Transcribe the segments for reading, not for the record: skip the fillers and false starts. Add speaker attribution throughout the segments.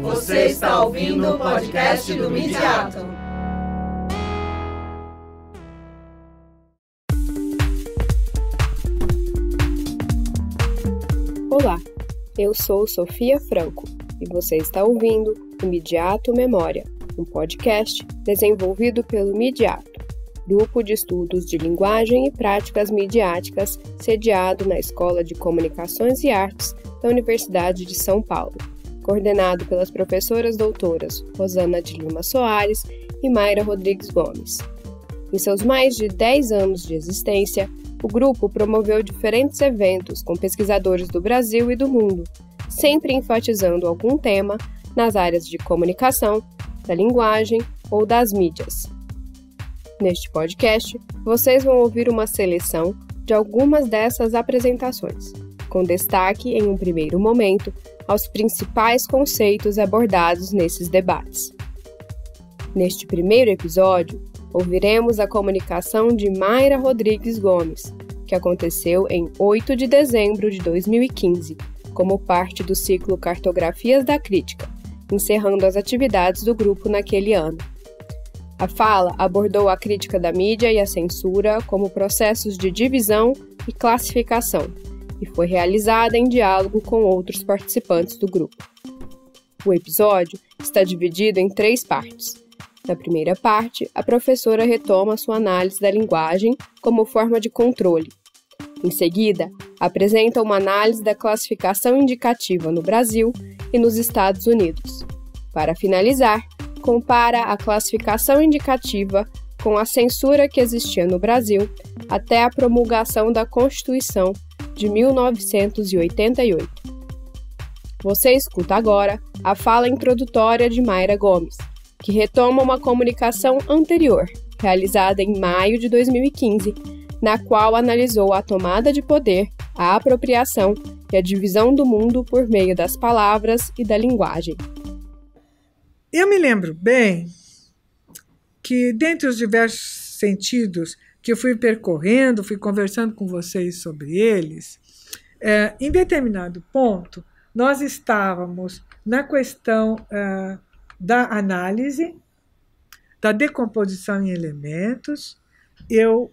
Speaker 1: Você está ouvindo o podcast do Midiato.
Speaker 2: Olá, eu sou Sofia Franco e você está ouvindo o Midiato Memória, um podcast desenvolvido pelo Midiato, Grupo de Estudos de Linguagem e Práticas Midiáticas, sediado na Escola de Comunicações e Artes da Universidade de São Paulo, coordenado pelas professoras doutoras Rosana de Lima Soares e Mayra Rodrigues Gomes. Em seus mais de 10 anos de existência, o grupo promoveu diferentes eventos com pesquisadores do Brasil e do mundo, sempre enfatizando algum tema nas áreas de comunicação, da linguagem ou das mídias. Neste podcast, vocês vão ouvir uma seleção de algumas dessas apresentações, com destaque, em um primeiro momento, aos principais conceitos abordados nesses debates. Neste primeiro episódio, ouviremos a comunicação de Mayra Rodrigues Gomes, que aconteceu em 8 de dezembro de 2015, como parte do ciclo Cartografias da Crítica, encerrando as atividades do grupo naquele ano. A fala abordou a crítica da mídia e a censura como processos de divisão e classificação, e foi realizada em diálogo com outros participantes do grupo. O episódio está dividido em 3 partes. Na primeira parte, a professora retoma sua análise da linguagem como forma de controle. Em seguida, apresenta uma análise da classificação indicativa no Brasil e nos Estados Unidos. Para finalizar, compara a classificação indicativa com a censura que existia no Brasil até a promulgação da Constituição de 1988. Você escuta agora a fala introdutória de Mayra Gomes, que retoma uma comunicação anterior, realizada em maio de 2015, na qual analisou a tomada de poder, a apropriação e a divisão do mundo por meio das palavras e da linguagem.
Speaker 3: Eu me lembro bem que, dentre os diversos sentidos que eu fui percorrendo, fui conversando com vocês sobre eles, em determinado ponto, nós estávamos na questão da análise, da decomposição em elementos. Eu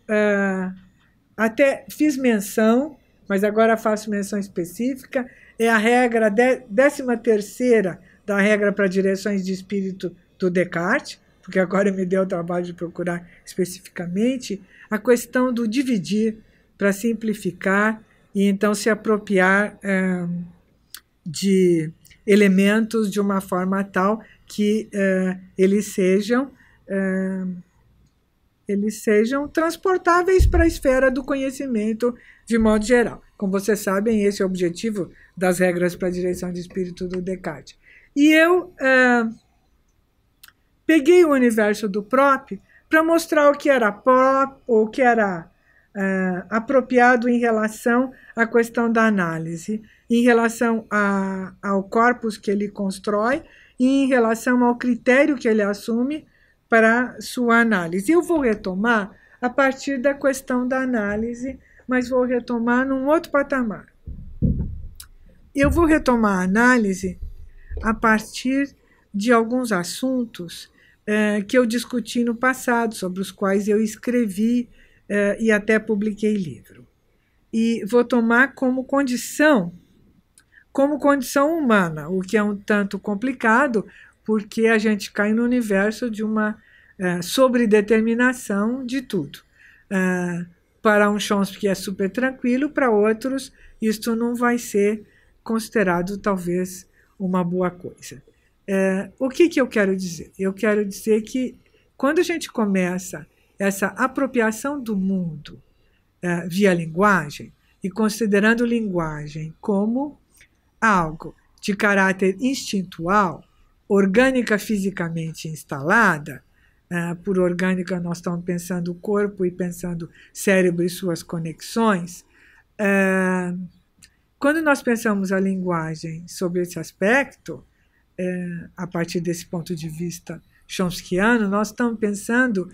Speaker 3: até fiz menção, mas agora faço menção específica, é a regra 13ª da regra para direções de espírito do Descartes, porque agora me deu o trabalho de procurar especificamente, a questão do dividir para simplificar e então se apropriar de elementos de uma forma tal que eles sejam transportáveis para a esfera do conhecimento de modo geral. Como vocês sabem, esse é o objetivo das regras para a direção de espírito do Descartes. E eu peguei o universo do prop para mostrar o que era prop, ou o que era apropriado em relação à questão da análise, em relação ao corpus que ele constrói e em relação ao critério que ele assume para sua análise. Eu vou retomar a partir da questão da análise, mas vou retomar num outro patamar. Eu vou retomar a análise a partir de alguns assuntos que eu discuti no passado, sobre os quais eu escrevi e até publiquei livro. E vou tomar como condição humana, o que é um tanto complicado, porque a gente cai no universo de uma sobredeterminação de tudo. Para um Chomsky é super tranquilo, para outros isto não vai ser considerado talvez uma boa coisa. O que eu quero dizer? Eu quero dizer que quando a gente começa essa apropriação do mundo via linguagem, e considerando linguagem como algo de caráter instintual, orgânica fisicamente instalada, por orgânica nós estamos pensando o corpo e pensando cérebro e suas conexões. Quando nós pensamos a linguagem sobre esse aspecto, a partir desse ponto de vista chomskiano, nós estamos pensando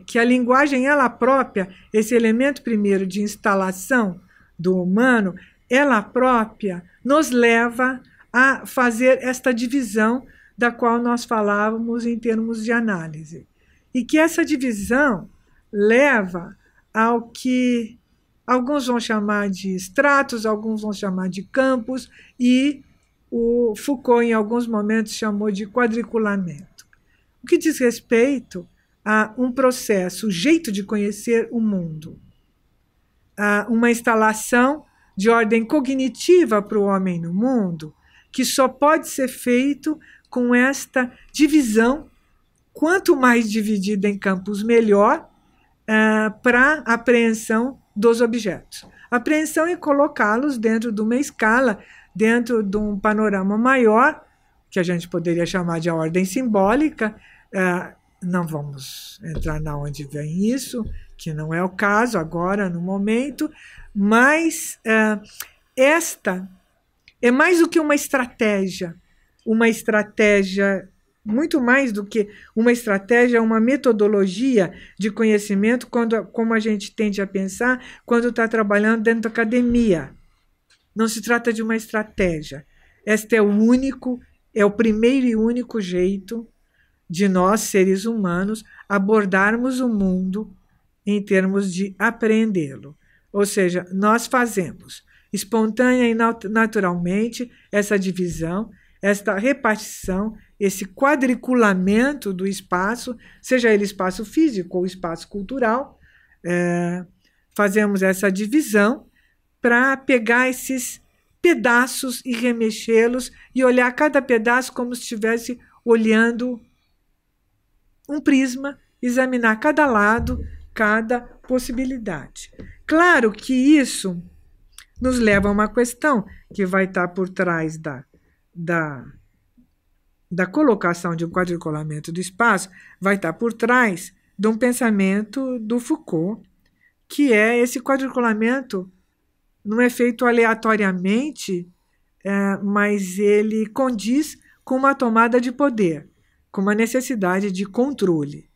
Speaker 3: que a linguagem, ela própria, esse elemento primeiro de instalação do humano, ela própria nos leva a fazer esta divisão da qual nós falávamos em termos de análise. E que essa divisão leva ao que alguns vão chamar de estratos, alguns vão chamar de campos, e o Foucault, em alguns momentos, chamou de quadriculamento. O que diz respeito a um processo, o jeito de conhecer o mundo, a uma instalação de ordem cognitiva para o homem no mundo, que só pode ser feito com esta divisão, quanto mais dividida em campos, melhor, para a apreensão dos objetos. A apreensão é colocá-los dentro de uma escala, dentro de um panorama maior, que a gente poderia chamar de a ordem simbólica. Não vamos entrar na onde vem isso, que não é o caso agora, no momento, mas esta é mais do que uma estratégia, muito mais do que uma estratégia, uma metodologia de conhecimento, como a gente tende a pensar quando está trabalhando dentro da academia. Não se trata de uma estratégia. Este é o primeiro e único jeito de nós, seres humanos, abordarmos o mundo em termos de apreendê-lo. Ou seja, nós fazemos espontânea e naturalmente essa divisão, esta repartição, esse quadriculamento do espaço, seja ele espaço físico ou espaço cultural. Fazemos essa divisão para pegar esses pedaços e remexê-los e olhar cada pedaço como se estivesse olhando um prisma, examinar cada lado, cada possibilidade. Claro que isso nos leva a uma questão que vai estar por trás da colocação de um quadriculamento do espaço, vai estar por trás de um pensamento do Foucault, que é esse quadriculamento não é feito aleatoriamente, mas ele condiz com uma tomada de poder, com uma necessidade de controle.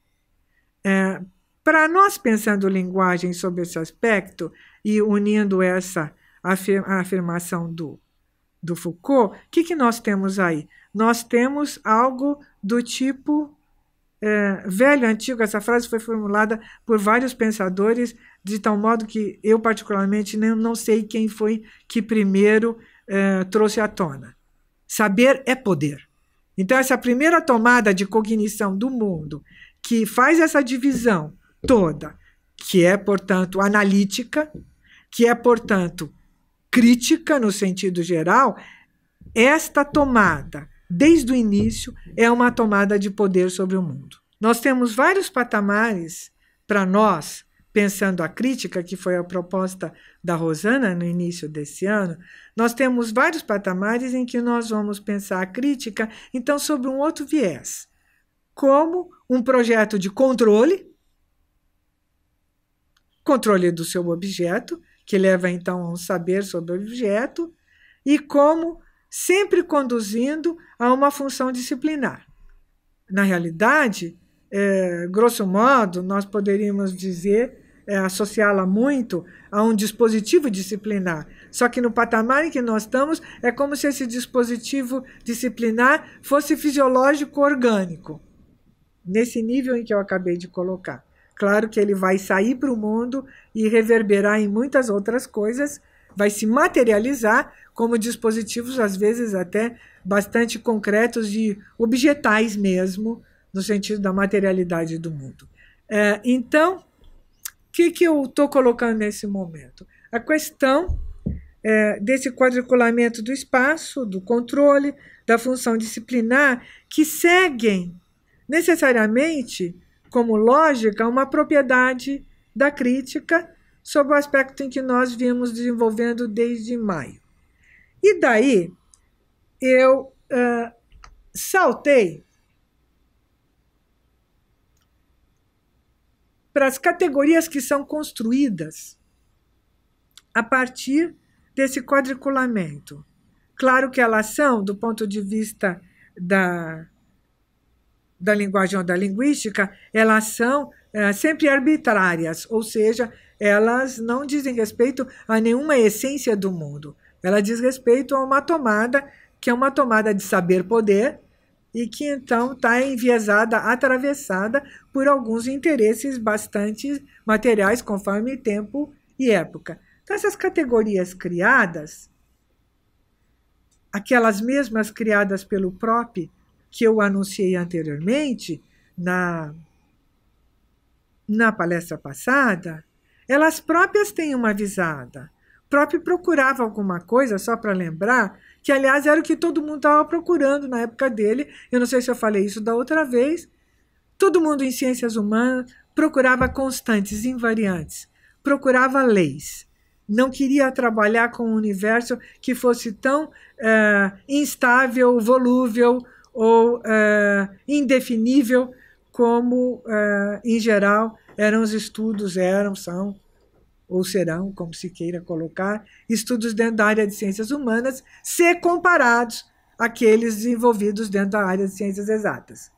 Speaker 3: Para nós, pensando linguagem sobre esse aspecto e unindo essa afirmação do Foucault, o que nós temos aí? Nós temos algo do tipo velho, antigo. Essa frase foi formulada por vários pensadores, de tal modo que eu, particularmente, não sei quem foi que primeiro trouxe à tona. Saber é poder. Então, essa primeira tomada de cognição do mundo, que faz essa divisão toda, que é, portanto, analítica, que é, portanto, crítica no sentido geral, esta tomada, desde o início, é uma tomada de poder sobre o mundo. Nós temos vários patamares para nós, pensando a crítica, que foi a proposta da Rosana no início desse ano, nós temos vários patamares em que nós vamos pensar a crítica, então, sobre um outro viés, como um projeto de controle do seu objeto, que leva, então, a um saber sobre o objeto, e como sempre conduzindo a uma função disciplinar. Na realidade, grosso modo, nós poderíamos dizer, associá-la muito a um dispositivo disciplinar. Só que no patamar em que nós estamos, é como se esse dispositivo disciplinar fosse fisiológico orgânico, nesse nível em que eu acabei de colocar. Claro que ele vai sair para o mundo e reverberar em muitas outras coisas, vai se materializar como dispositivos, às vezes até bastante concretos e objetais mesmo, no sentido da materialidade do mundo. Então, o que eu estou colocando nesse momento? A questão desse quadriculamento do espaço, do controle, da função disciplinar, que seguem necessariamente, como lógica, uma propriedade da crítica sob o aspecto em que nós viemos desenvolvendo desde maio. E daí eu saltei para as categorias que são construídas a partir desse quadriculamento. Claro que elas são, do ponto de vista da linguagem ou da linguística, elas são sempre arbitrárias, ou seja, elas não dizem respeito a nenhuma essência do mundo. Ela diz respeito a uma tomada que é uma tomada de saber-poder e que então está enviesada, atravessada por alguns interesses bastante materiais, conforme tempo e época. Então, essas categorias criadas, aquelas mesmas criadas pelo próprio, que eu anunciei anteriormente na palestra passada, elas próprias têm uma visada. O próprio procurava alguma coisa, só para lembrar, que, aliás, era o que todo mundo estava procurando na época dele. Eu não sei se eu falei isso da outra vez. Todo mundo em ciências humanas procurava constantes, invariantes, procurava leis. Não queria trabalhar com um universo que fosse tão instável, volúvel ou indefinível como, em geral, eram os estudos, são, ou serão, como se queira colocar, estudos dentro da área de ciências humanas, se comparados àqueles desenvolvidos dentro da área de ciências exatas.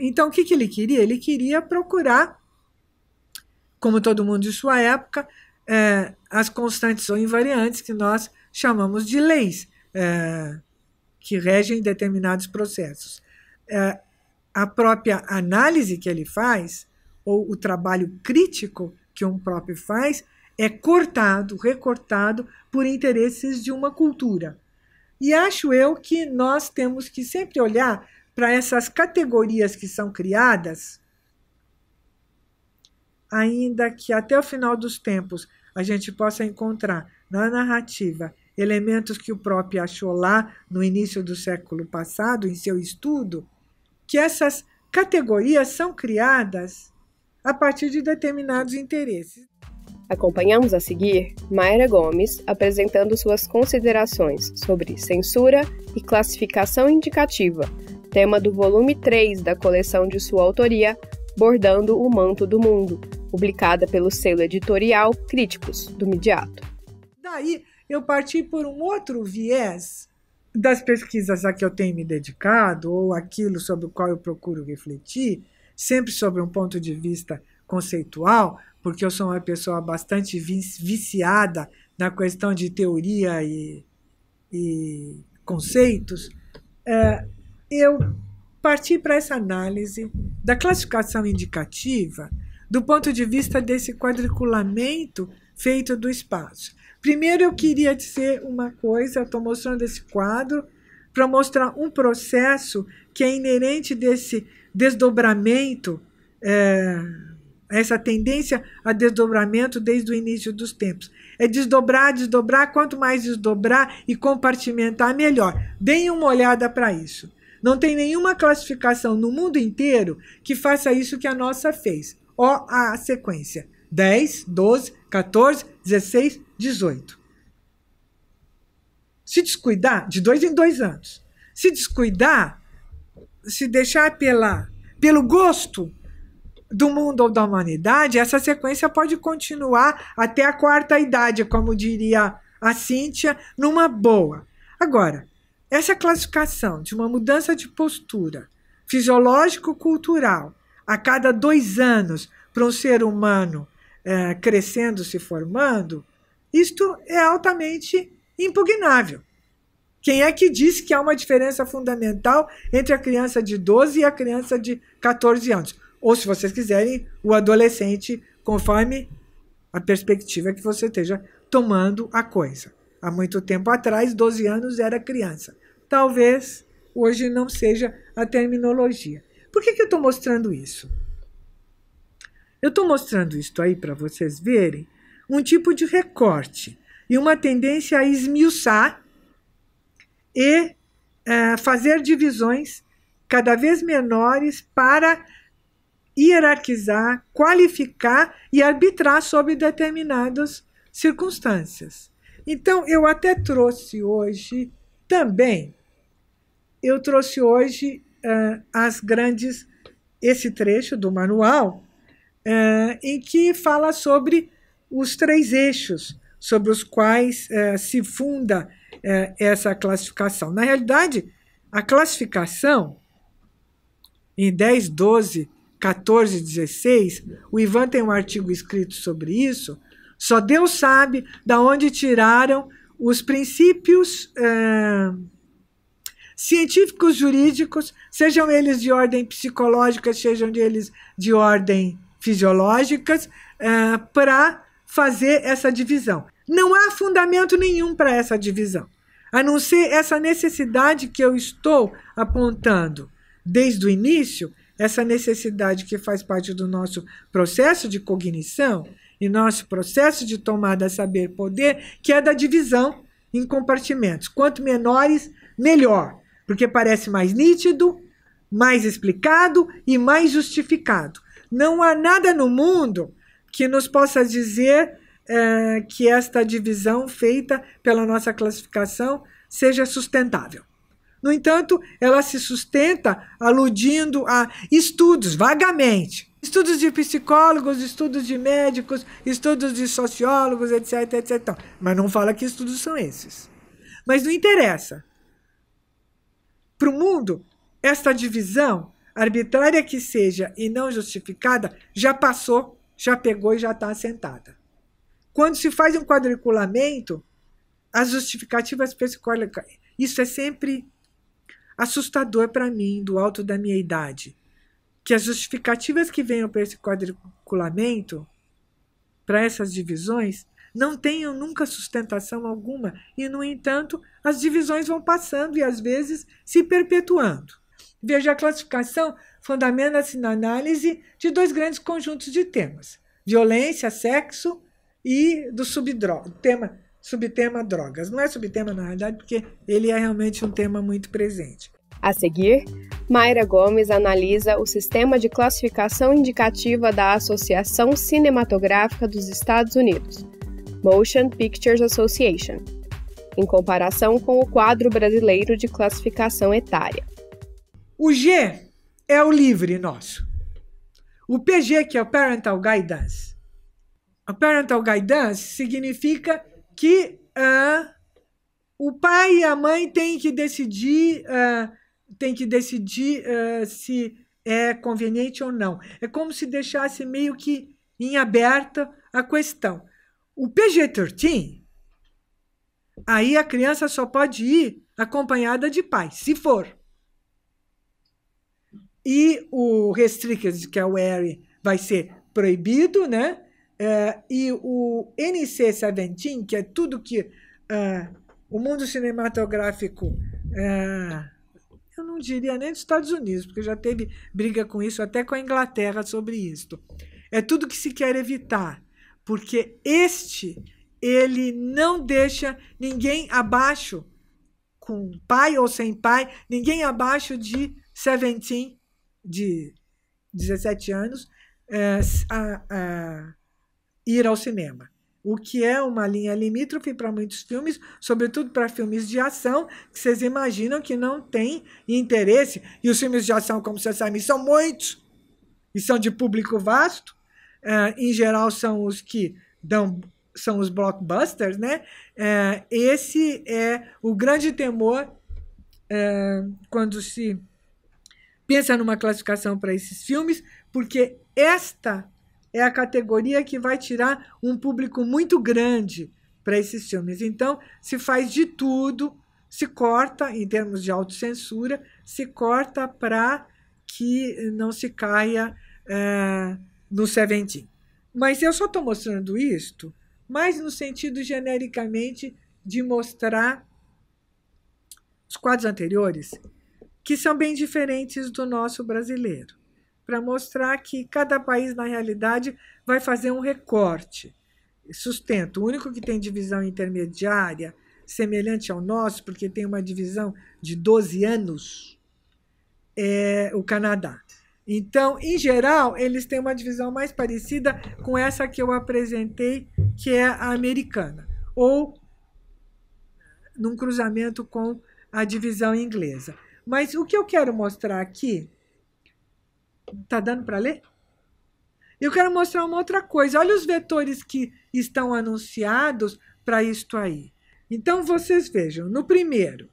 Speaker 3: Então, o que ele queria? Ele queria procurar, como todo mundo de sua época, as constantes ou invariantes que nós chamamos de leis, que regem determinados processos. A própria análise que ele faz, ou o trabalho crítico que um próprio faz, é cortado, recortado por interesses de uma cultura. E acho eu que nós temos que sempre olhar para essas categorias que são criadas, ainda que até o final dos tempos a gente possa encontrar na narrativa elementos que o próprio achou lá no início do século passado, em seu estudo, que essas categorias são criadas a partir de determinados interesses.
Speaker 2: Acompanhamos a seguir Mayra Gomes apresentando suas considerações sobre censura e classificação indicativa, tema do volume 3 da coleção de sua autoria, Bordando o Manto do Mundo, publicada pelo selo editorial Críticos, do Midiato.
Speaker 3: Daí eu parti por um outro viés das pesquisas a que eu tenho me dedicado, ou aquilo sobre o qual eu procuro refletir, sempre sobre um ponto de vista conceitual, porque eu sou uma pessoa bastante viciada na questão de teoria e conceitos. Eu parti para essa análise da classificação indicativa do ponto de vista desse quadriculamento feito do espaço. Primeiro eu queria dizer uma coisa, estou mostrando esse quadro para mostrar um processo que é inerente desse desdobramento, essa tendência a desdobramento desde o início dos tempos. É desdobrar, desdobrar, quanto mais desdobrar e compartimentar, melhor. Deem uma olhada para isso. Não tem nenhuma classificação no mundo inteiro que faça isso que a nossa fez. Ó a sequência. 10, 12, 14, 16, 18. Se descuidar, de 2 em 2 anos. Se descuidar, se deixar pelo gosto do mundo ou da humanidade, essa sequência pode continuar até a 4ª idade, como diria a Cíntia, numa boa. Agora, essa classificação de uma mudança de postura fisiológico-cultural a cada 2 anos para um ser humano crescendo, se formando, isto é altamente impugnável. Quem é que disse que há uma diferença fundamental entre a criança de 12 e a criança de 14 anos? Ou, se vocês quiserem, o adolescente, conforme a perspectiva que você esteja tomando a coisa. Há muito tempo atrás, 12 anos era criança. Talvez hoje não seja a terminologia. Por que eu estou mostrando isso? Eu estou mostrando isso aí para vocês verem um tipo de recorte e uma tendência a esmiuçar e fazer divisões cada vez menores para hierarquizar, qualificar e arbitrar sobre determinadas circunstâncias. Então, eu até trouxe hoje também, esse trecho do manual, em que fala sobre os 3 eixos sobre os quais se funda essa classificação. Na realidade, a classificação em 10, 12, 14, 16, o Ivan tem um artigo escrito sobre isso, só Deus sabe de onde tiraram os princípios científicos jurídicos, sejam eles de ordem psicológica, sejam eles de ordem fisiológicas, para fazer essa divisão. Não há fundamento nenhum para essa divisão, a não ser essa necessidade que eu estou apontando desde o início, essa necessidade que faz parte do nosso processo de cognição e nosso processo de tomada saber-poder, que é da divisão em compartimentos. Quanto menores, melhor, porque parece mais nítido, mais explicado e mais justificado. Não há nada no mundo que nos possa dizer que esta divisão feita pela nossa classificação seja sustentável. No entanto, ela se sustenta aludindo a estudos, vagamente. Estudos de psicólogos, estudos de médicos, estudos de sociólogos, etc, etc. Mas não fala que estudos são esses. Mas não interessa. Para o mundo, esta divisão, arbitrária que seja e não justificada, já passou, já pegou e já está assentada. Quando se faz um quadriculamento, as justificativas psicológicas, isso é sempre assustador para mim, do alto da minha idade, que as justificativas que venham para esse quadriculamento, para essas divisões, não tenham nunca sustentação alguma e, no entanto, as divisões vão passando e, às vezes, se perpetuando. Veja, a classificação fundamenta-se na análise de dois grandes conjuntos de temas: violência, sexo e do subtema drogas. Não é subtema, na realidade, porque ele é realmente um tema muito presente.
Speaker 2: A seguir, Mayra Gomes analisa o sistema de classificação indicativa da Associação Cinematográfica dos Estados Unidos, Motion Pictures Association, em comparação com o quadro brasileiro de classificação etária.
Speaker 3: O G é o livre nosso. O PG, que é o Parental Guidance. O Parental Guidance significa que o pai e a mãe têm que decidir, se é conveniente ou não. É como se deixasse meio que em aberta a questão. O PG-13, aí a criança só pode ir acompanhada de pai, se for. E o Restricted, que é o R, vai ser proibido, né? E o NC-17, que é tudo que o mundo cinematográfico, eu não diria nem dos Estados Unidos, porque já teve briga com isso, até com a Inglaterra sobre isso. É tudo que se quer evitar, porque ele não deixa ninguém abaixo, com pai ou sem pai, ninguém abaixo de 17, de 17 anos, ir ao cinema. O que é uma linha limítrofe para muitos filmes, sobretudo para filmes de ação, que vocês imaginam que não tem interesse. E os filmes de ação, como vocês sabem, são muitos e são de público vasto. Em geral, são os que são os blockbusters, né? Esse é o grande temor quando se pensa numa classificação para esses filmes, porque esta é a categoria que vai tirar um público muito grande para esses filmes. Então, se faz de tudo, se corta, em termos de autocensura, se corta para que não se caia no 17. Mas eu só estou mostrando isto, mais no sentido genericamente de mostrar os quadros anteriores, que são bem diferentes do nosso brasileiro, para mostrar que cada país, na realidade, vai fazer um recorte. Sustento, o único que tem divisão intermediária, semelhante ao nosso, porque tem uma divisão de 12 anos, é o Canadá. Então, em geral, eles têm uma divisão mais parecida com essa que eu apresentei, que é a americana, ou num cruzamento com a divisão inglesa. Mas o que eu quero mostrar aqui... Está dando para ler? Eu quero mostrar uma outra coisa. Olha os vetores que estão anunciados para isto aí. Então, vocês vejam. No primeiro,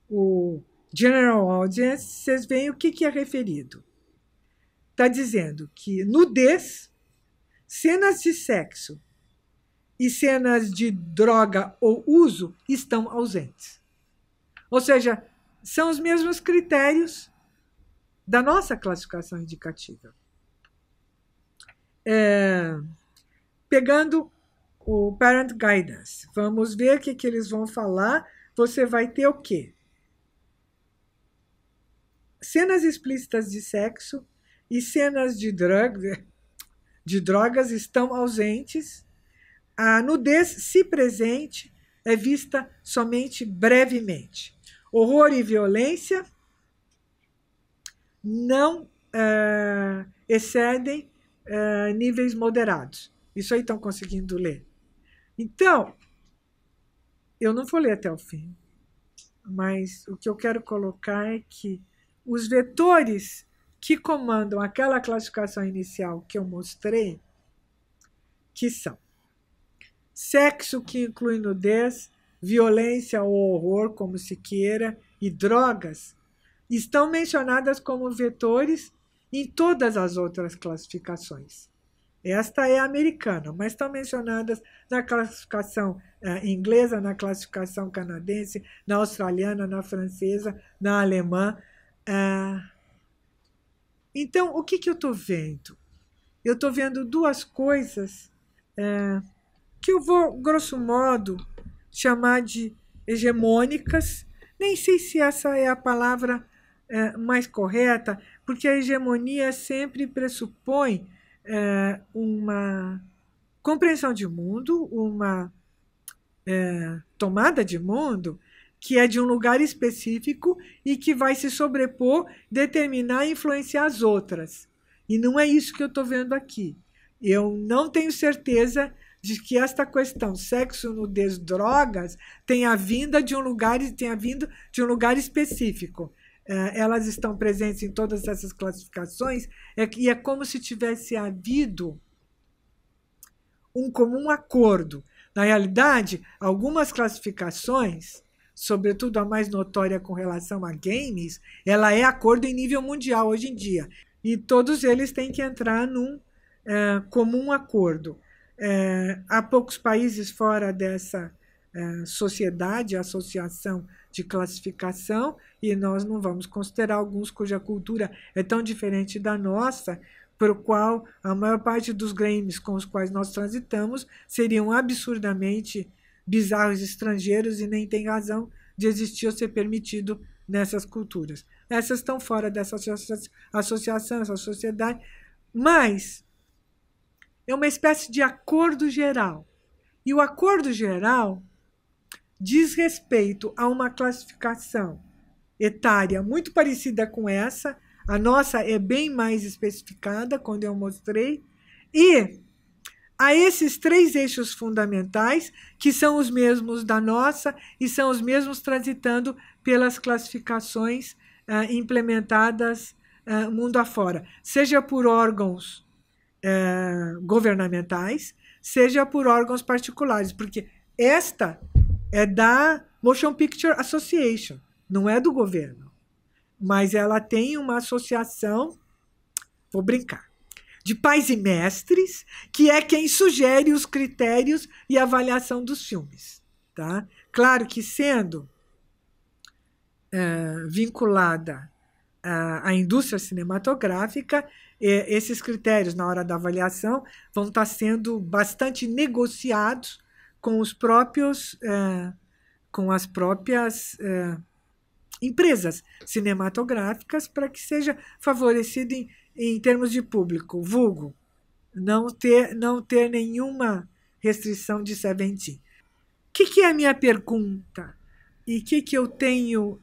Speaker 3: o General Audience, vocês veem o que é referido. Está dizendo que nudez, cenas de sexo e cenas de droga ou uso estão ausentes. Ou seja, são os mesmos critérios da nossa classificação indicativa. Pegando o Parent Guidance, vamos ver o que eles vão falar. Você vai ter o quê? Cenas explícitas de sexo e cenas de drogas estão ausentes. A nudez, se presente, é vista somente brevemente. Horror e violência não excedem níveis moderados. Isso aí estão conseguindo ler. Então, eu não vou ler até o fim, mas o que eu quero colocar é que os vetores que comandam aquela classificação inicial que eu mostrei, que são sexo, que inclui nudez, violência ou horror, como se queira, e drogas, estão mencionadas como vetores em todas as outras classificações. Esta é americana, mas estão mencionadas na classificação inglesa, na classificação canadense, na australiana, na francesa, na alemã. Então, o que eu estou vendo? Eu estou vendo duas coisas que eu vou, grosso modo, chamar de hegemônicas. Nem sei se essa é a palavra mais correta, porque a hegemonia sempre pressupõe uma compreensão de mundo, uma tomada de mundo que é de um lugar específico e que vai se sobrepor, determinar e influenciar as outras. E não é isso que eu estou vendo aqui. Eu não tenho certeza de que esta questão sexo, nudez, drogas tenha vindo de um lugar específico. Elas estão presentes em todas essas classificações e é como se tivesse havido um comum acordo. Na realidade, algumas classificações, sobretudo a mais notória com relação a games, ela é acordo em nível mundial hoje em dia. E todos eles têm que entrar num comum acordo. Há poucos países fora dessa sociedade, associação de classificação, e nós não vamos considerar alguns cuja cultura é tão diferente da nossa, por qual a maior parte dos games com os quais nós transitamos seriam absurdamente bizarros estrangeiros e nem tem razão de existir ou ser permitido nessas culturas. Essas estão fora dessa associação, essa sociedade, mas é uma espécie de acordo geral. E o acordo geral diz respeito a uma classificação etária muito parecida com essa. A nossa é bem mais especificada, quando eu mostrei, e a esses três eixos fundamentais, que são os mesmos da nossa e são os mesmos transitando pelas classificações implementadas mundo afora, seja por órgãos governamentais, seja por órgãos particulares, porque esta é da Motion Picture Association, não é do governo, mas ela tem uma associação, vou brincar, de pais e mestres, que é quem sugere os critérios e avaliação dos filmes. Tá? Claro que sendo vinculada à indústria cinematográfica, esses critérios, na hora da avaliação, vão estar sendo bastante negociados com os próprios, com as próprias empresas cinematográficas para que seja favorecido em termos de público, vulgo, não ter nenhuma restrição de 17. O que é a minha pergunta? E o que eu tenho?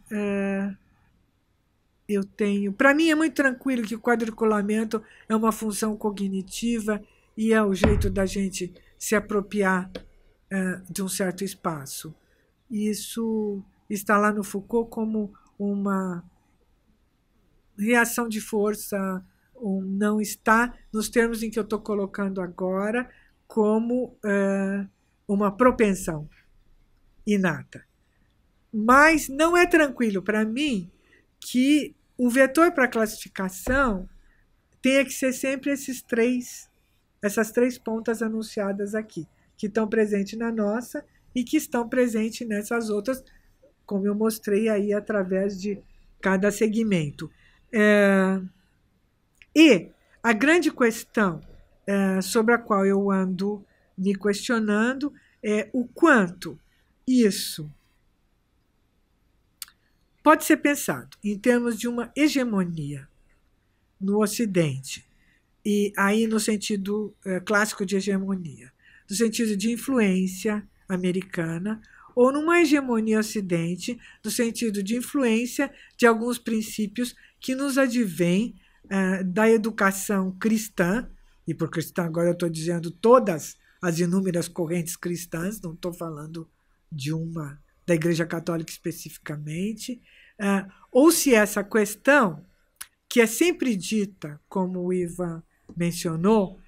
Speaker 3: Para mim é muito tranquilo que o quadriculamento é uma função cognitiva e é o jeito da gente se apropriar de um certo espaço. Isso está lá no Foucault como uma reação de força, não está, nos termos em que eu estou colocando agora, como uma propensão inata. Mas não é tranquilo para mim que o vetor para a classificação tenha que ser sempre essas três pontas anunciadas aqui, que estão presentes na nossa e que estão presentes nessas outras, como eu mostrei aí através de cada segmento. E a grande questão sobre a qual eu ando me questionando é o quanto isso pode ser pensado em termos de uma hegemonia no Ocidente, e aí no sentido clássico de hegemonia, no sentido de influência americana, ou numa hegemonia Ocidente, no sentido de influência de alguns princípios que nos advêm da educação cristã, e por cristã agora eu estou dizendo todas as inúmeras correntes cristãs, não estou falando de uma da Igreja Católica especificamente, ou se essa questão, que é sempre dita, como o Ivan mencionou,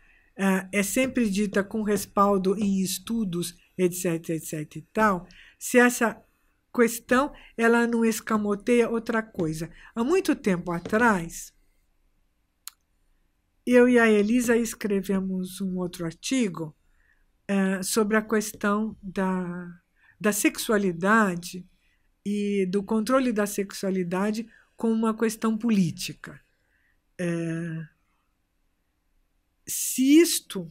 Speaker 3: é sempre dita com respaldo em estudos, etc, etc e tal, se essa questão ela não escamoteia outra coisa. Há muito tempo atrás, eu e a Elisa escrevemos um outro artigo sobre a questão da sexualidade e do controle da sexualidade como uma questão política. Se isto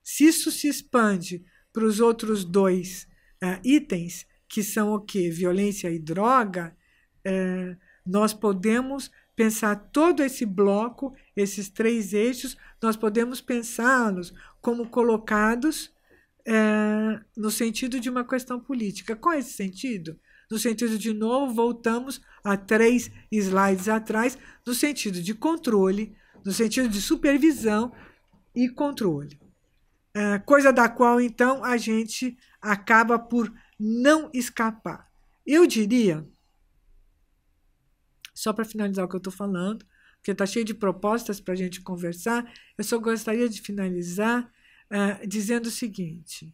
Speaker 3: se expande para os outros dois itens, que são o quê? Violência e droga, nós podemos pensar todo esse bloco, esses 3 eixos, nós podemos pensá-los como colocados no sentido de uma questão política. Qual é esse sentido? No sentido, de novo, voltamos a 3 slides atrás, no sentido de controle, no sentido de supervisão e controle. Coisa da qual, então, a gente acaba por não escapar. Eu diria, só para finalizar o que eu estou falando, porque está cheio de propostas para a gente conversar, eu só gostaria de finalizar dizendo o seguinte,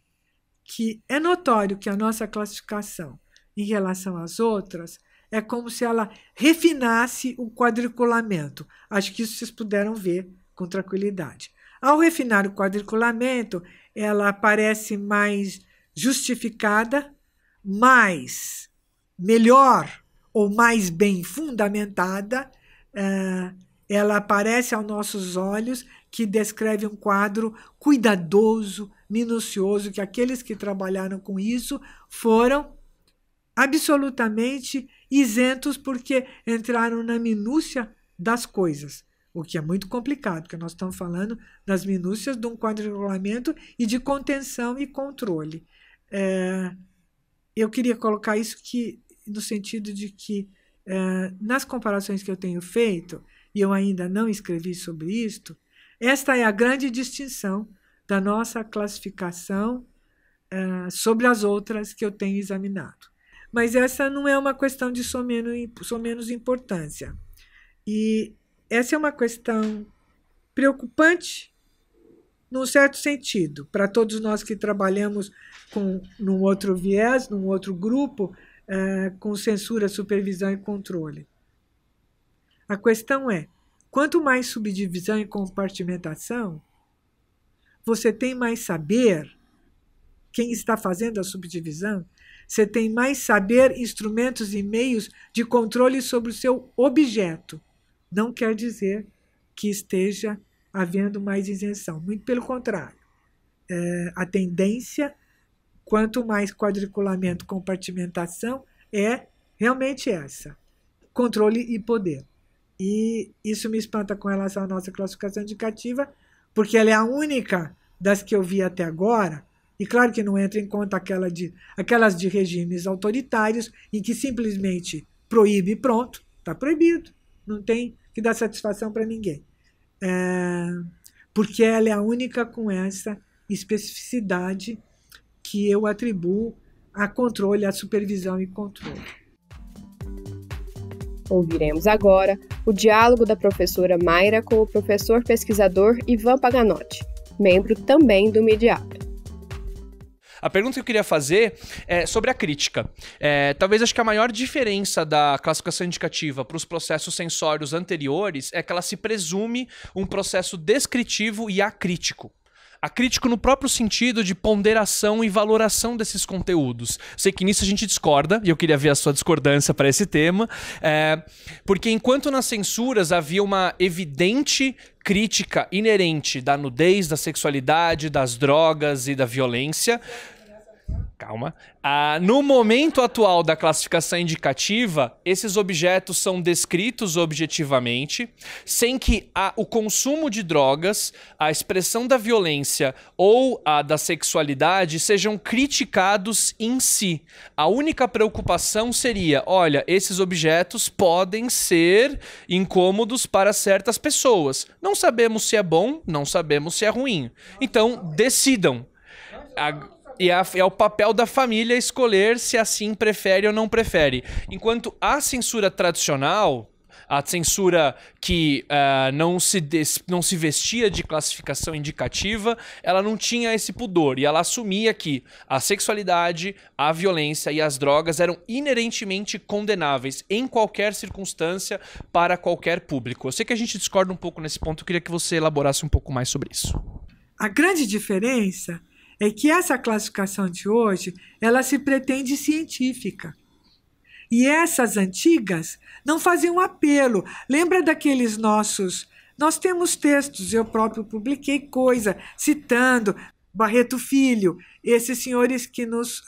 Speaker 3: que é notório que a nossa classificação em relação às outras é como se ela refinasse o quadriculamento. Acho que isso vocês puderam ver com tranquilidade. Ao refinar o quadriculamento, ela parece mais justificada, mais melhor ou mais bem fundamentada. Ela aparece aos nossos olhos que descreve um quadro cuidadoso, minucioso, que aqueles que trabalharam com isso foram absolutamente isentos porque entraram na minúcia das coisas, o que é muito complicado, porque nós estamos falando das minúcias de um quadriculamento e de contenção e controle. Eu queria colocar isso no sentido de que, nas comparações que eu tenho feito, e eu ainda não escrevi sobre isto, esta é a grande distinção da nossa classificação sobre as outras que eu tenho examinado. Mas essa não é uma questão de só menos importância. E essa é uma questão preocupante, num certo sentido, para todos nós que trabalhamos num outro viés, num outro grupo, com censura, supervisão e controle. A questão é, quanto mais subdivisão e compartimentação, você tem mais saber quem está fazendo a subdivisão, você tem mais saber, instrumentos e meios de controle sobre o seu objeto. Não quer dizer que esteja havendo mais isenção. Muito pelo contrário. A tendência, quanto mais quadriculamento, compartimentação, é realmente essa. Controle e poder. E isso me espanta com relação à nossa classificação indicativa, porque ela é a única das que eu vi até agora. E claro que não entra em conta aquelas de regimes autoritários, em que simplesmente proíbe e pronto, está proibido, não tem que dar satisfação para ninguém. Porque ela é a única com essa especificidade que eu atribuo a controle, a supervisão e controle.
Speaker 2: Ouviremos agora o diálogo da professora Mayra com o professor pesquisador Ivan Paganotti, membro também do Midiato.
Speaker 4: A pergunta que eu queria fazer é sobre a crítica. Talvez acho que a maior diferença da classificação indicativa para os processos sensórios anteriores é que ela se presume um processo descritivo e acrítico. Acrítico no próprio sentido de ponderação e valoração desses conteúdos. Sei que nisso a gente discorda, e eu queria ver a sua discordância para esse tema, porque enquanto nas censuras havia uma evidente crítica inerente da nudez, da sexualidade, das drogas e da violência... Calma. No momento atual da classificação indicativa, esses objetos são descritos objetivamente, sem que o consumo de drogas, a expressão da violência ou a da sexualidade sejam criticados em si. A única preocupação seria, olha, esses objetos podem ser incômodos para certas pessoas. Não sabemos se é bom, não sabemos se é ruim. Então, decidam. E é o papel da família escolher se assim prefere ou não prefere. Enquanto a censura tradicional, a censura que não se vestia de classificação indicativa, ela não tinha esse pudor. E ela assumia que a sexualidade, a violência e as drogas eram inerentemente condenáveis em qualquer circunstância para qualquer público. Eu sei que a gente discorda um pouco nesse ponto, eu queria que você elaborasse um pouco mais sobre isso.
Speaker 3: A grande diferença é que essa classificação de hoje, ela se pretende científica. E essas antigas não faziam apelo. Lembra daqueles nossos... Nós temos textos, eu próprio publiquei coisa, citando Barreto Filho, esses senhores que nos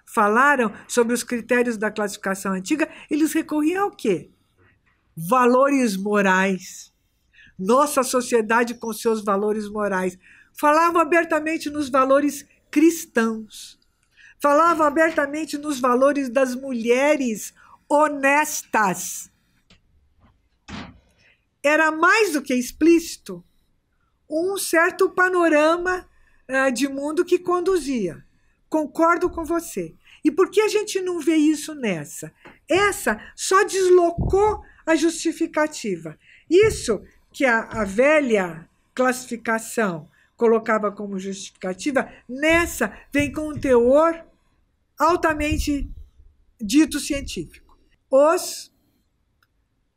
Speaker 3: falaram sobre os critérios da classificação antiga, eles recorriam ao quê? Valores morais. Nossa sociedade com seus valores morais. Falavam abertamente nos valores cristãos. Falavam abertamente nos valores das mulheres honestas. Era mais do que explícito um certo panorama de mundo que conduzia. Concordo com você. E por que a gente não vê isso nessa? Essa só deslocou a justificativa. Isso que a velha classificação colocava como justificativa, nessa vem com um teor altamente dito científico. Os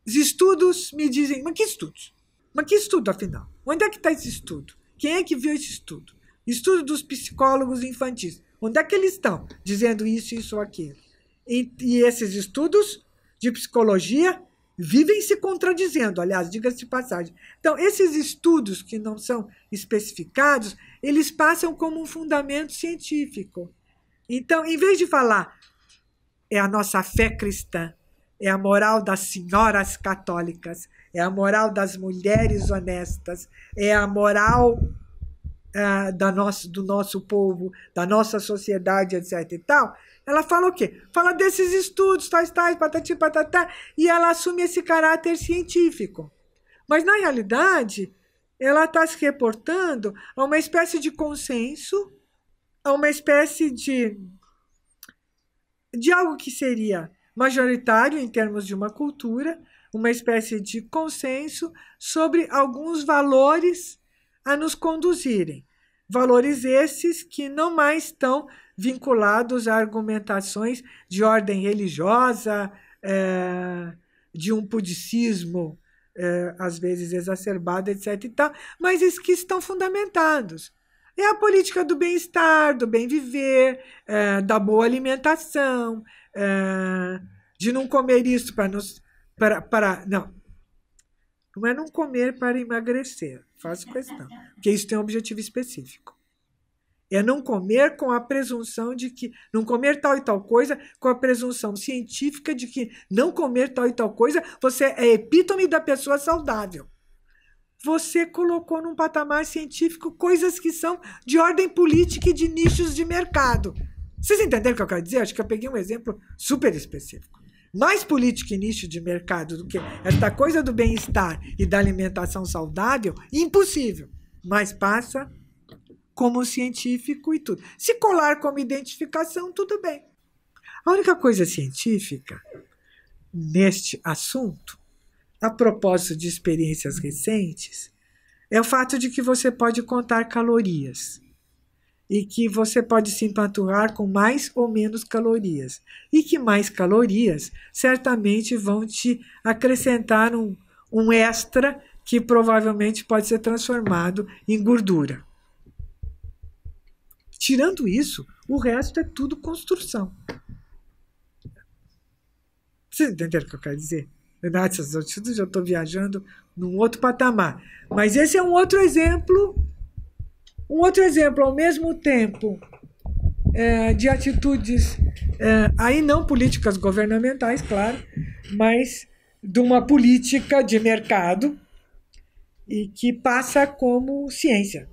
Speaker 3: estudos me dizem, mas que estudos? Mas que estudo, afinal? Onde é que está esse estudo? Quem é que viu esse estudo? Estudo dos psicólogos infantis. Onde é que eles estão? Dizendo isso ou aquilo. E esses estudos de psicologia vivem se contradizendo, aliás, diga-se de passagem. Então, esses estudos que não são especificados, eles passam como um fundamento científico. Então, em vez de falar é a nossa fé cristã, é a moral das senhoras católicas, é a moral das mulheres honestas, é a moral do nosso povo, da nossa sociedade, etc. e tal, ela fala o quê? Fala desses estudos, tais, patati, patatá, e ela assume esse caráter científico. Mas, na realidade, ela está se reportando a uma espécie de consenso, a uma espécie de algo que seria majoritário em termos de uma cultura, uma espécie de consenso sobre alguns valores a nos conduzirem. Valores esses que não mais estão vinculados a argumentações de ordem religiosa, de um pudicismo, às vezes exacerbado, etc. e tal, mas que estão fundamentados. É a política do bem-estar, do bem-viver, da boa alimentação, de não comer isso não é não comer para emagrecer, faço questão, porque isso tem um objetivo específico. É não comer com a presunção de que... Não comer tal e tal coisa com a presunção científica de que não comer tal e tal coisa você é epítome da pessoa saudável. Você colocou num patamar científico coisas que são de ordem política e de nichos de mercado. Vocês entenderam o que eu quero dizer? Acho que eu peguei um exemplo super específico. Mais política e nicho de mercado do que esta coisa do bem-estar e da alimentação saudável, impossível. Mas passa como científico e tudo. Se colar como identificação, tudo bem. A única coisa científica neste assunto, a propósito de experiências recentes, é o fato de que você pode contar calorias e que você pode se empanturrar com mais ou menos calorias e que mais calorias certamente vão te acrescentar um extra que provavelmente pode ser transformado em gordura. Tirando isso, o resto é tudo construção. Vocês entenderam o que eu quero dizer? Essas atitudes eu estou viajando num outro patamar. Mas esse é um outro exemplo ao mesmo tempo de atitudes, aí não políticas governamentais, claro, mas de uma política de mercado e que passa como ciência.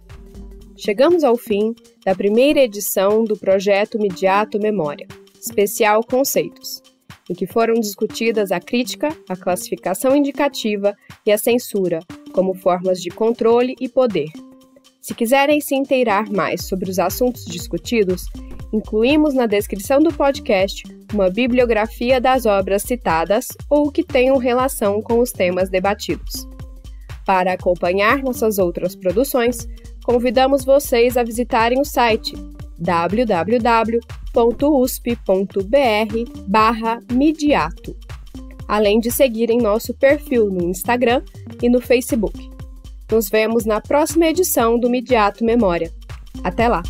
Speaker 2: Chegamos ao fim da primeira edição do projeto Midiato Memória, especial Conceitos, em que foram discutidas a crítica, a classificação indicativa e a censura como formas de controle e poder. Se quiserem se inteirar mais sobre os assuntos discutidos, incluímos na descrição do podcast uma bibliografia das obras citadas ou que tenham relação com os temas debatidos. Para acompanhar nossas outras produções, convidamos vocês a visitarem o site www.usp.br/midiato, além de seguirem nosso perfil no Instagram e no Facebook. Nos vemos na próxima edição do Midiato Memória. Até lá!